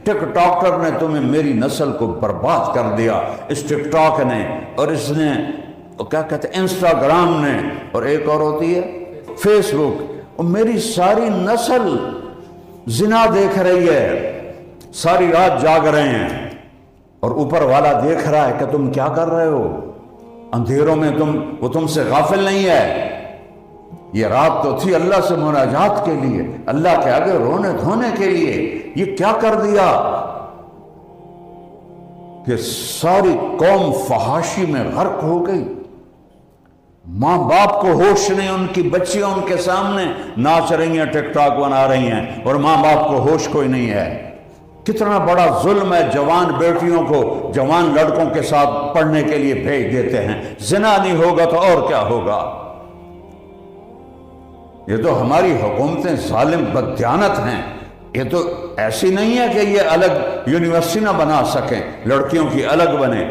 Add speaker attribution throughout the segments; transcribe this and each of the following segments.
Speaker 1: ٹک talker نے تمہیں میری نسل کو برباد کر دیا، اس ٹک ٹاک نے، اور اس نے کیا کہتے ہیں انسٹاگرام نے، اور ایک اور ہوتی ہے فیس بک، اور میری ساری نسل زنا دیکھ رہی ہے، ساری رات جاگ رہے ہیں، اور اوپر والا دیکھ رہا ہے کہ تم کیا کر رہے ہو اندھیروں میں، وہ تم سے غافل نہیں ہے۔ یہ رات تو تھی اللہ سے مناجات کے لیے، اللہ کے آگے رونے دھونے کے لیے، یہ کیا کر دیا کہ ساری قوم فحاشی میں غرق ہو گئی۔ ماں باپ کو ہوش نہیں، ان کی بچیاں ان کے سامنے ناچ رہی ہیں، ٹک ٹاک بنا رہی ہیں، اور ماں باپ کو ہوش کوئی نہیں ہے۔ کتنا بڑا ظلم ہے، جوان بیٹیوں کو جوان لڑکوں کے ساتھ پڑھنے کے لیے بھیج دیتے ہیں، زنا نہیں ہوگا تو اور کیا ہوگا۔ یہ تو ہماری حکومتیں ظالم بددیانت ہیں، یہ تو ایسی نہیں ہے کہ یہ الگ یونیورسٹی نہ بنا سکیں، لڑکیوں کی الگ بنے،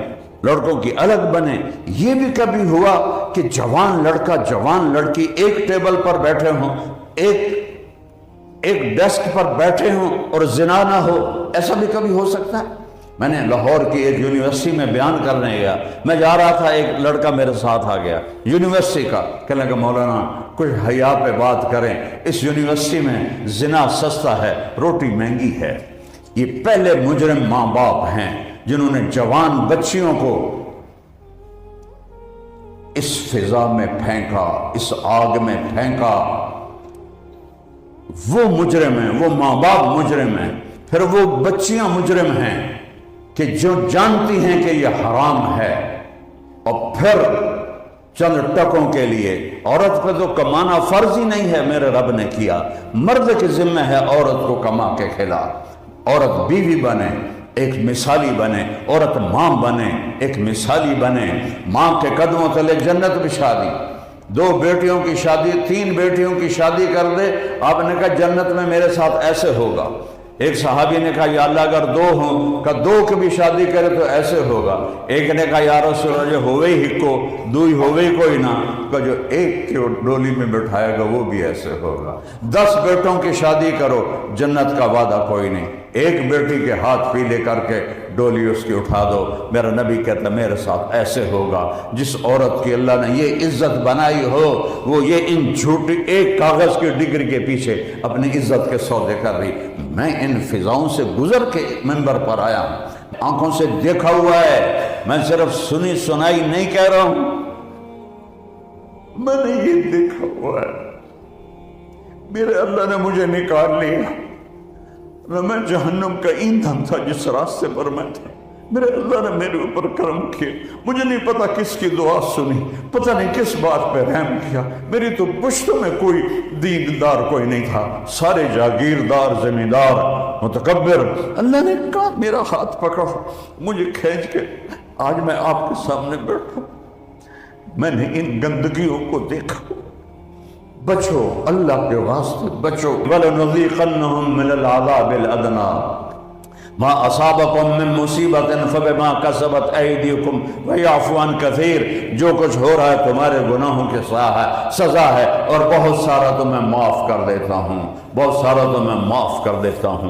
Speaker 1: لڑکوں کی الگ بنے۔ یہ بھی کبھی ہوا کہ جوان لڑکا جوان لڑکی ایک ٹیبل پر بیٹھے ہوں، ایک ڈیسک پر بیٹھے ہوں اور زنا نہ ہو؟ ایسا بھی کبھی ہو سکتا ہے؟ میں نے لاہور کی ایک یونیورسٹی میں بیان کرنے گیا، میں جا رہا تھا، ایک لڑکا میرے ساتھ آ گیا یونیورسٹی کا، کہنے لگا مولانا کچھ حیا پہ بات کریں، اس یونیورسٹی میں زنا سستا ہے، روٹی مہنگی ہے۔ یہ پہلے مجرم ماں باپ ہیں جنہوں نے جوان بچیوں کو اس فضا میں پھینکا، اس آگ میں پھینکا۔ وہ مجرم ہیں، وہ ماں باپ مجرم ہیں، پھر وہ بچیاں مجرم ہیں کہ جو جانتی ہیں کہ یہ حرام ہے، اور پھر چند ٹکوں کے لیے عورت پہ تو کمانا فرض ہی نہیں ہے، میرے رب نے کیا، مرد کے ذمہ ہے عورت کو کما کے کھلا۔ عورت بیوی بنے، ایک مثالی بنے، عورت ماں بنے، ایک مثالی بنے، ماں کے قدموں تلے جنت بچھا دی۔ 2 بیٹیوں کی شادی، 3 بیٹیوں کی شادی کر دے، آپ نے کہا جنت میں میرے ساتھ ایسے ہوگا۔ ایک صحابی نے کہا یا اللہ اگر 2 ہوں، کہ 2 کی بھی شادی کرے تو ایسے ہوگا۔ ایک نے کہا یا رسول اللہ جو ہوئے ہی کو، 2 ہی ہوئے کوئی نہ، کہ جو ایک کے ڈولی میں بٹھائے گا وہ بھی ایسے ہوگا۔ 10 بیٹوں کی شادی کرو، جنت کا وعدہ کوئی نہیں، ایک بیٹی کے ہاتھ پیلے کر کے ڈولی اس کی اٹھا دو، میرا نبی کہتا میرے ساتھ ایسے ہوگا۔ جس عورت کی اللہ نے یہ عزت بنائی ہو، وہ یہ ان جھوٹی ایک کاغذ کی ڈگری کے پیچھے اپنی عزت کے سودے کر رہی۔ میں ان فضاؤں سے گزر کے منبر پر آیا ہوں، آنکھوں سے دیکھا ہوا ہے، میں صرف سنی سنائی نہیں کہہ رہا ہوں، میں نے یہ دیکھا ہوا ہے۔ میرے اللہ نے مجھے نکال لیا، میں جہنم کا ایندھن تھا جس راستے پر میں تھا، میرے اللہ نے میرے اوپر کرم کیا، مجھے نہیں پتا کس کی دعا سنی، پتہ نہیں کس بات پہ رحم کیا۔ میری تو پشتوں میں کوئی دیندار کوئی نہیں تھا، سارے جاگیردار، زمیندار، متکبر۔ اللہ نے کہا میرا ہاتھ پکڑا، مجھے کھینچ کے آج میں آپ کے سامنے بیٹھا، میں نے ان گندگیوں کو دیکھا۔ بچو، اللہ کے واسطے بچو۔ وَلَنُذِيقَنَّهُم مِّنَ الْعَذَابِ الْأَدْنَىٰ مَا أَصَابَكُم مِّن مُّصِيبَةٍ فَبِمَا كَسَبَتْ أَيْدِيكُمْ وَيَعْفُو عَن كَثِيرٍ۔ جو کچھ ہو رہا ہے تمہارے گناہوں کی سزا ہے، اور بہت سارا تو میں معاف کر دیتا ہوں، بہت سارا تو میں معاف کر دیتا ہوں۔